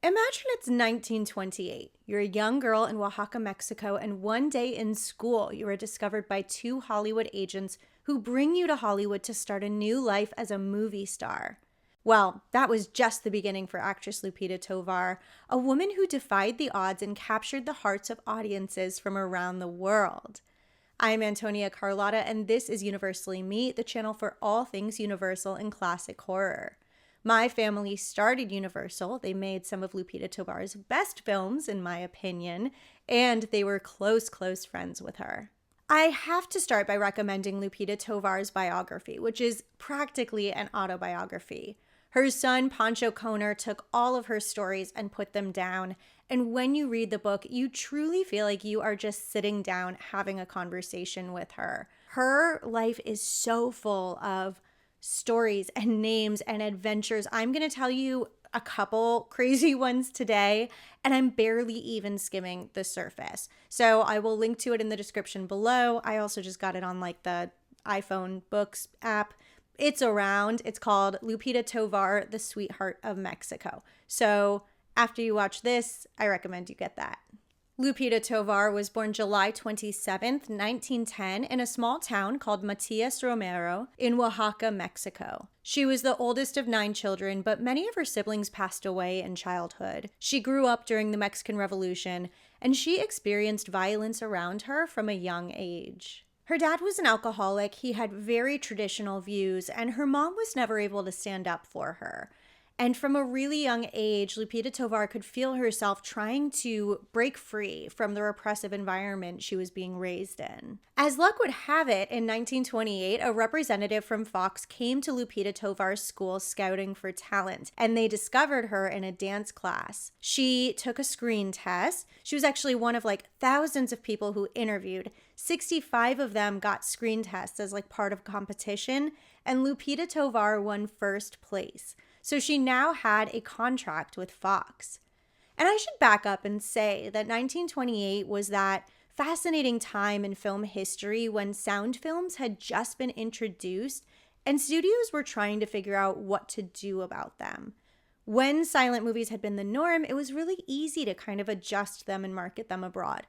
Imagine it's 1928. You're a young girl in Oaxaca, Mexico, and one day in school, you are discovered by two Hollywood agents who bring you to Hollywood to start a new life as a movie star. Well, that was just the beginning for actress Lupita Tovar, a woman who defied the odds and captured the hearts of audiences from around the world. I'm Antonia Carlotta, and this is Universally Me, the channel for all things Universal and classic horror. My family started Universal. They made some of Lupita Tovar's best films, in my opinion, and they were close friends with her. I have to start by recommending Lupita Tovar's biography, which is practically an autobiography. Her son, Pancho Conner, took all of her stories and put them down, and when you read the book, you truly feel like you are just sitting down having a conversation with her. Her life is so full of stories and names and adventures. I'm going to tell you a couple crazy ones today, and I'm barely even skimming the surface. So I will link to it in the description below. I also just got it on like the iPhone Books app. It's around. It's called Lupita Tovar, the Sweetheart of Mexico. So after you watch this, I recommend you get that. Lupita Tovar was born July 27th, 1910, in a small town called Matias Romero in Oaxaca, Mexico. She was the oldest of 9 children, but many of her siblings passed away in childhood. She grew up during the Mexican Revolution, and she experienced violence around her from a young age. Her dad was an alcoholic, he had very traditional views, and her mom was never able to stand up for her. And from a really young age, Lupita Tovar could feel herself trying to break free from the repressive environment she was being raised in. As luck would have it, in 1928, a representative from Fox came to Lupita Tovar's school scouting for talent, and they discovered her in a dance class. She took a screen test. She was actually one of like thousands of people who interviewed. 65 of them got screen tests as like part of competition, and Lupita Tovar won first place. So she now had a contract with Fox. And I should back up and say that 1928 was that fascinating time in film history when sound films had just been introduced and studios were trying to figure out what to do about them. When silent movies had been the norm, it was really easy to kind of adjust them and market them abroad.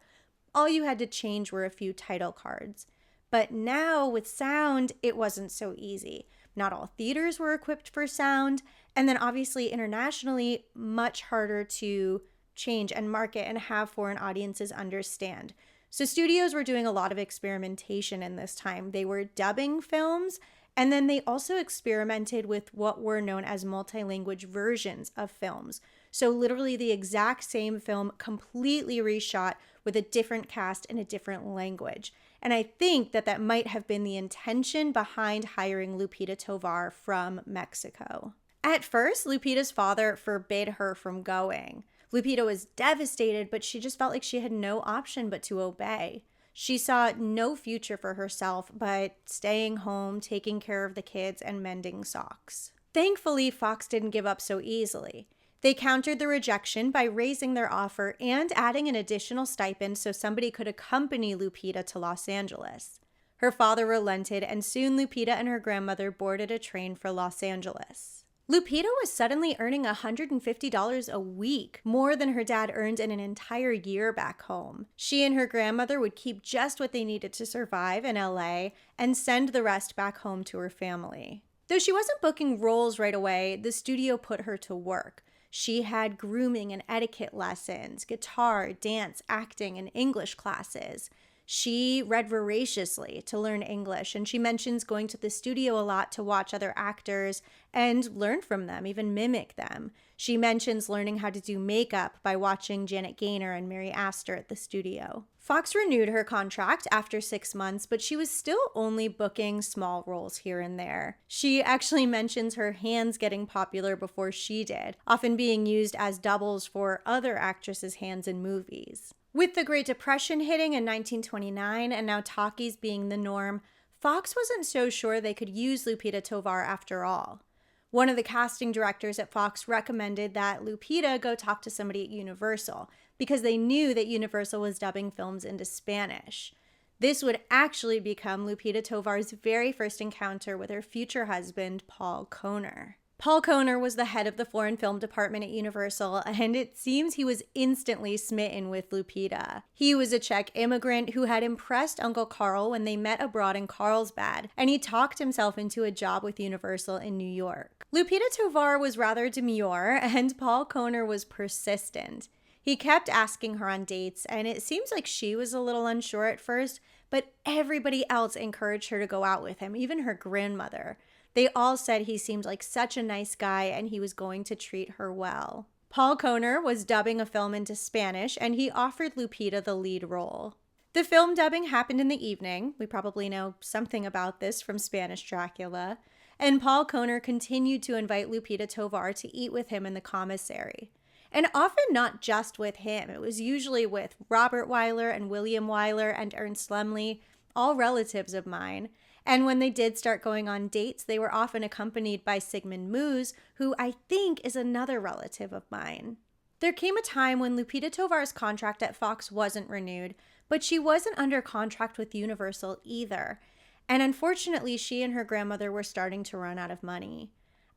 All you had to change were a few title cards. But now with sound, it wasn't so easy. Not all theaters were equipped for sound, and then obviously internationally, much harder to change and market and have foreign audiences understand. So studios were doing a lot of experimentation in this time. They were dubbing films, and then they also experimented with what were known as multi-language versions of films. So literally the exact same film completely reshot with a different cast in a different language. And I think that might have been the intention behind hiring Lupita Tovar from Mexico. At first, Lupita's father forbid her from going. Lupita was devastated, but she just felt like she had no option but to obey. She saw no future for herself but staying home, taking care of the kids, and mending socks. Thankfully, Fox didn't give up so easily. They countered the rejection by raising their offer and adding an additional stipend so somebody could accompany Lupita to Los Angeles. Her father relented, and soon Lupita and her grandmother boarded a train for Los Angeles. Lupita was suddenly earning $150 a week, more than her dad earned in an entire year back home. She and her grandmother would keep just what they needed to survive in LA and send the rest back home to her family. Though she wasn't booking roles right away, the studio put her to work. She had grooming and etiquette lessons, guitar, dance, acting, and English classes. She read voraciously to learn English, and she mentions going to the studio a lot to watch other actors and learn from them, even mimic them. She mentions learning how to do makeup by watching Janet Gaynor and Mary Astor at the studio. Fox renewed her contract after 6 months, but she was still only booking small roles here and there. She actually mentions her hands getting popular before she did, often being used as doubles for other actresses' hands in movies. With the Great Depression hitting in 1929 and now talkies being the norm, Fox wasn't so sure they could use Lupita Tovar after all. One of the casting directors at Fox recommended that Lupita go talk to somebody at Universal because they knew that Universal was dubbing films into Spanish. This would actually become Lupita Tovar's very first encounter with her future husband, Paul Conner. Paul Kohner was the head of the foreign film department at Universal, and it seems he was instantly smitten with Lupita. He was a Czech immigrant who had impressed Uncle Carl when they met abroad in Carlsbad, and he talked himself into a job with Universal in New York. Lupita Tovar was rather demure, and Paul Kohner was persistent. He kept asking her on dates, and it seems like she was a little unsure at first, but everybody else encouraged her to go out with him, even her grandmother. They all said he seemed like such a nice guy and he was going to treat her well. Paul Kohner was dubbing a film into Spanish, and he offered Lupita the lead role. The film dubbing happened in the evening. We probably know something about this from Spanish Dracula. And Paul Kohner continued to invite Lupita Tovar to eat with him in the commissary. And often not just with him. It was usually with Robert Weiler and William Weiler and Ernst Lemley, all relatives of mine. And when they did start going on dates, they were often accompanied by Sigmund Moos, who I think is another relative of mine. There came a time when Lupita Tovar's contract at Fox wasn't renewed, but she wasn't under contract with Universal either. And unfortunately, she and her grandmother were starting to run out of money.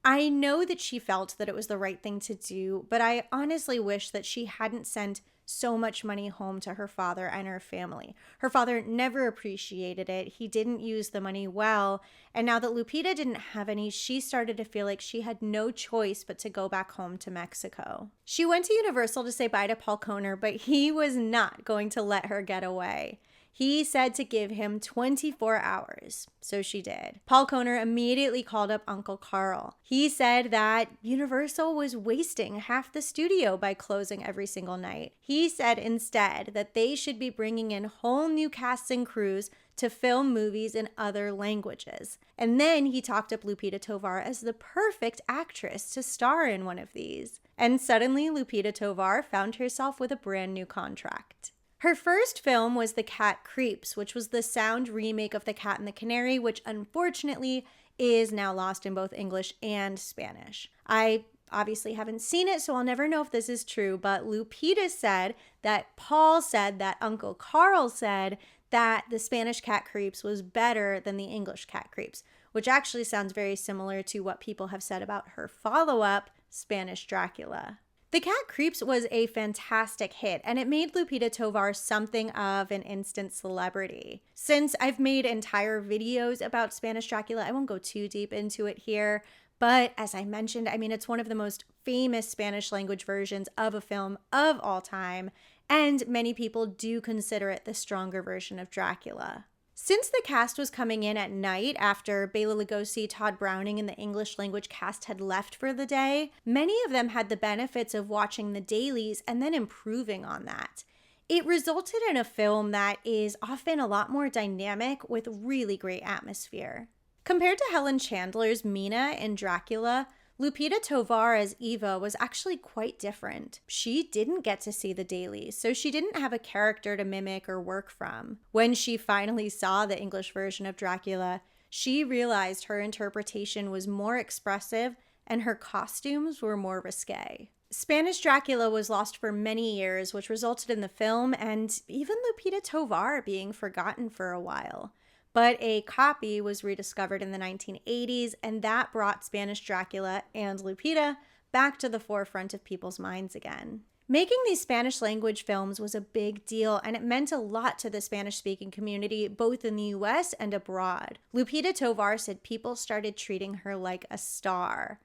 I know that she felt that it was the right thing to do, but I honestly wish that she hadn't sent so much money home to her father and her family. Her father never appreciated it. He didn't use the money well. And now that Lupita didn't have any, she started to feel like she had no choice but to go back home to Mexico. She went to Universal to say bye to Paul Kohner, but he was not going to let her get away. He said to give him 24 hours, so she did. Paul Kohner immediately called up Uncle Carl. He said that Universal was wasting half the studio by closing every single night. He said instead that they should be bringing in whole new casts and crews to film movies in other languages. And then he talked up Lupita Tovar as the perfect actress to star in one of these. And suddenly Lupita Tovar found herself with a brand new contract. Her first film was The Cat Creeps, which was the sound remake of The Cat and the Canary, which unfortunately is now lost in both English and Spanish. I obviously haven't seen it, so I'll never know if this is true, but Lupita said that Paul said that Uncle Carl said that the Spanish Cat Creeps was better than the English Cat Creeps, which actually sounds very similar to what people have said about her follow-up, Spanish Dracula. The Cat Creeps was a fantastic hit, and it made Lupita Tovar something of an instant celebrity. Since I've made entire videos about Spanish Dracula, I won't go too deep into it here, but as I mentioned, it's one of the most famous Spanish language versions of a film of all time, and many people do consider it the stronger version of Dracula. Since the cast was coming in at night after Bela Lugosi, Todd Browning, and the English language cast had left for the day, many of them had the benefits of watching the dailies and then improving on that. It resulted in a film that is often a lot more dynamic with really great atmosphere. Compared to Helen Chandler's Mina in Dracula, Lupita Tovar as Eva was actually quite different. She didn't get to see the dailies, so she didn't have a character to mimic or work from. When she finally saw the English version of Dracula, she realized her interpretation was more expressive and her costumes were more risque. Spanish Dracula was lost for many years, which resulted in the film and even Lupita Tovar being forgotten for a while. But a copy was rediscovered in the 1980s, and that brought Spanish Dracula and Lupita back to the forefront of people's minds again. Making these Spanish language films was a big deal, and it meant a lot to the Spanish-speaking community, both in the US and abroad. Lupita Tovar said people started treating her like a star.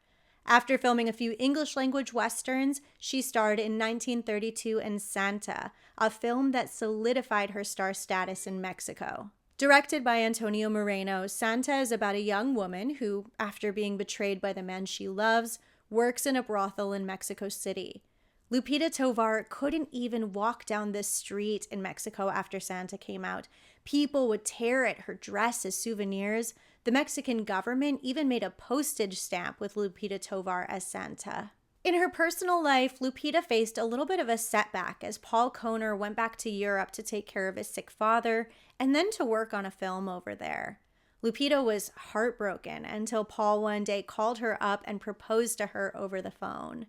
After filming a few English language westerns, she starred in 1932 in Santa, a film that solidified her star status in Mexico. Directed by Antonio Moreno, Santa is about a young woman who, after being betrayed by the man she loves, works in a brothel in Mexico City. Lupita Tovar couldn't even walk down the street in Mexico after Santa came out. People would tear at her dress as souvenirs. The Mexican government even made a postage stamp with Lupita Tovar as Santa. In her personal life, Lupita faced a little bit of a setback as Paul Kohner went back to Europe to take care of his sick father and then to work on a film over there. Lupita was heartbroken until Paul one day called her up and proposed to her over the phone.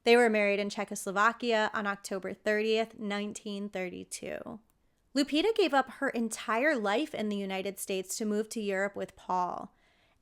They were married in Czechoslovakia on October 30th, 1932. Lupita gave up her entire life in the United States to move to Europe with Paul.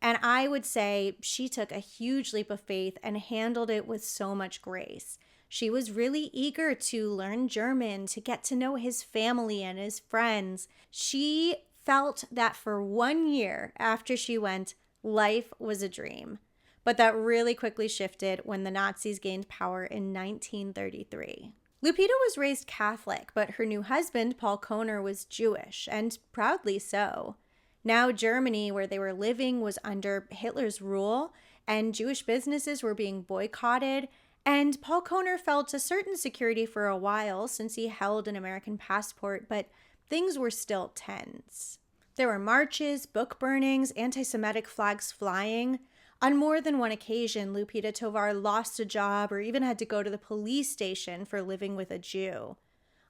And I would say she took a huge leap of faith and handled it with so much grace. She was really eager to learn German, to get to know his family and his friends. She felt that for 1 year after she went, life was a dream. But that really quickly shifted when the Nazis gained power in 1933. Lupita was raised Catholic, but her new husband, Paul Kohner, was Jewish, and proudly so. Now Germany, where they were living, was under Hitler's rule, and Jewish businesses were being boycotted, and Paul Kohner felt a certain security for a while since he held an American passport, but things were still tense. There were marches, book burnings, anti-Semitic flags flying. On more than one occasion, Lupita Tovar lost a job or even had to go to the police station for living with a Jew.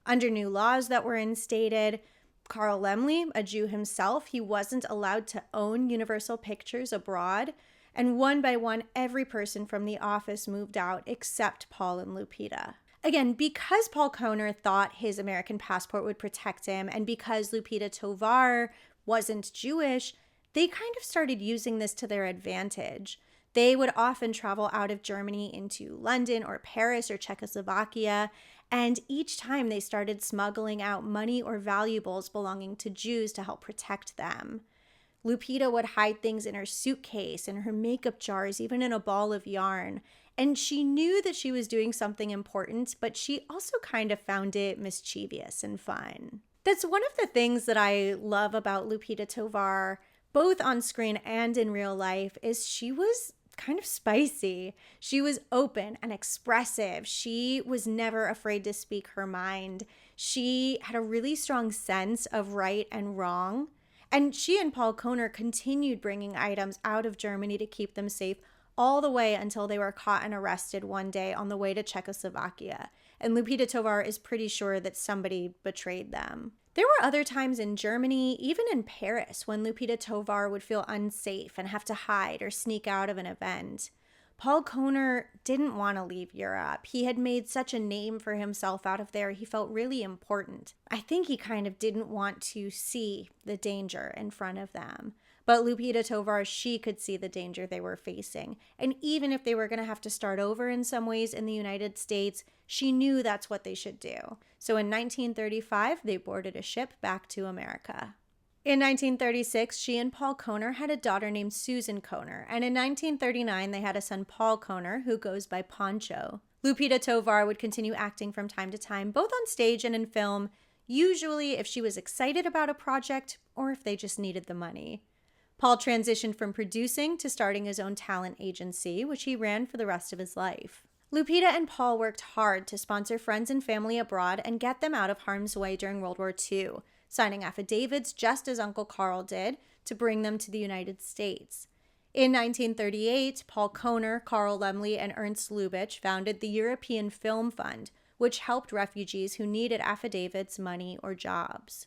Under new laws that were instated, Carl Laemmle, a Jew himself, he wasn't allowed to own Universal Pictures abroad, and one by one, every person from the office moved out except Paul and Lupita. Again, because Paul Kohner thought his American passport would protect him, and because Lupita Tovar wasn't Jewish, they kind of started using this to their advantage. They would often travel out of Germany into London or Paris or Czechoslovakia, and each time they started smuggling out money or valuables belonging to Jews to help protect them. Lupita would hide things in her suitcase, in her makeup jars, even in a ball of yarn. And she knew that she was doing something important, but she also kind of found it mischievous and fun. That's one of the things that I love about Lupita Tovar, both on screen and in real life, is she was kind of spicy. She was open and expressive. She was never afraid to speak her mind. She had a really strong sense of right and wrong. And she and Paul Kohner continued bringing items out of Germany to keep them safe all the way until they were caught and arrested one day on the way to Czechoslovakia. And Lupita Tovar is pretty sure that somebody betrayed them. There were other times in Germany, even in Paris, when Lupita Tovar would feel unsafe and have to hide or sneak out of an event. Paul Kohner didn't want to leave Europe. He had made such a name for himself out of there. He felt really important. I think he kind of didn't want to see the danger in front of them. But Lupita Tovar, she could see the danger they were facing. And even if they were going to have to start over in some ways in the United States, she knew that's what they should do. So in 1935, they boarded a ship back to America. In 1936, she and Paul Kohner had a daughter named Susan Kohner, and in 1939, they had a son, Paul Kohner, who goes by Pancho. Lupita Tovar would continue acting from time to time, both on stage and in film, usually if she was excited about a project or if they just needed the money. Paul transitioned from producing to starting his own talent agency, which he ran for the rest of his life. Lupita and Paul worked hard to sponsor friends and family abroad and get them out of harm's way during World War II, signing affidavits just as Uncle Carl did to bring them to the United States. In 1938, Paul Kohner, Carl Laemmle, and Ernst Lubitsch founded the European Film Fund, which helped refugees who needed affidavits, money, or jobs.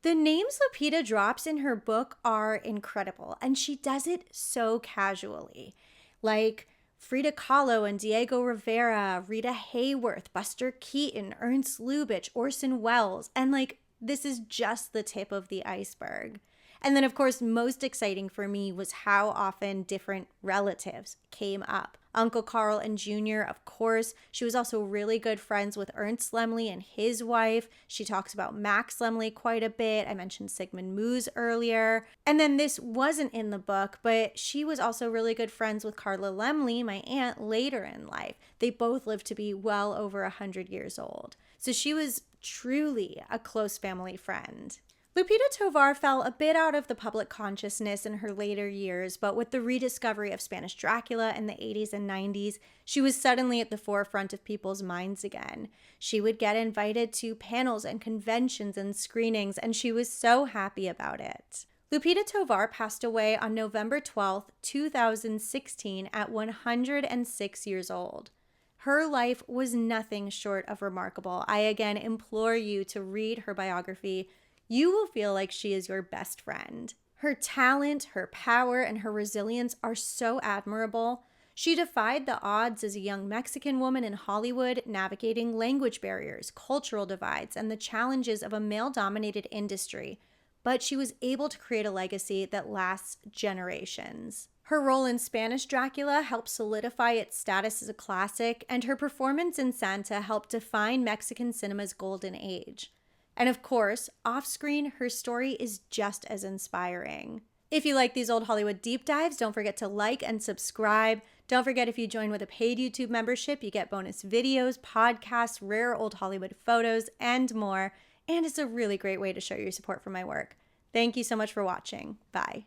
The names Lupita drops in her book are incredible, and she does it so casually. Like Frida Kahlo and Diego Rivera, Rita Hayworth, Buster Keaton, Ernst Lubitsch, Orson Welles, and this is just the tip of the iceberg. And then, of course, most exciting for me was how often different relatives came up. Uncle Carl and Jr., of course. She was also really good friends with Ernst Laemmle and his wife. She talks about Max Laemmle quite a bit. I mentioned Sigmund Moos earlier. And then this wasn't in the book, but she was also really good friends with Carla Laemmle, my aunt, later in life. They both lived to be well over 100 years old. So she was truly a close family friend. Lupita Tovar fell a bit out of the public consciousness in her later years, but with the rediscovery of Spanish Dracula in the 80s and 90s, she was suddenly at the forefront of people's minds again. She would get invited to panels and conventions and screenings, and she was so happy about it. Lupita Tovar passed away on November 12, 2016 at 106 years old. Her life was nothing short of remarkable. I again implore you to read her biography. You will feel like she is your best friend. Her talent, her power, and her resilience are so admirable. She defied the odds as a young Mexican woman in Hollywood, navigating language barriers, cultural divides, and the challenges of a male-dominated industry, but she was able to create a legacy that lasts generations. Her role in Spanish Dracula helped solidify its status as a classic, and her performance in Santa helped define Mexican cinema's golden age. And of course, off-screen, her story is just as inspiring. If you like these old Hollywood deep dives, don't forget to like and subscribe. Don't forget, if you join with a paid YouTube membership, you get bonus videos, podcasts, rare old Hollywood photos, and more. And it's a really great way to show your support for my work. Thank you so much for watching. Bye.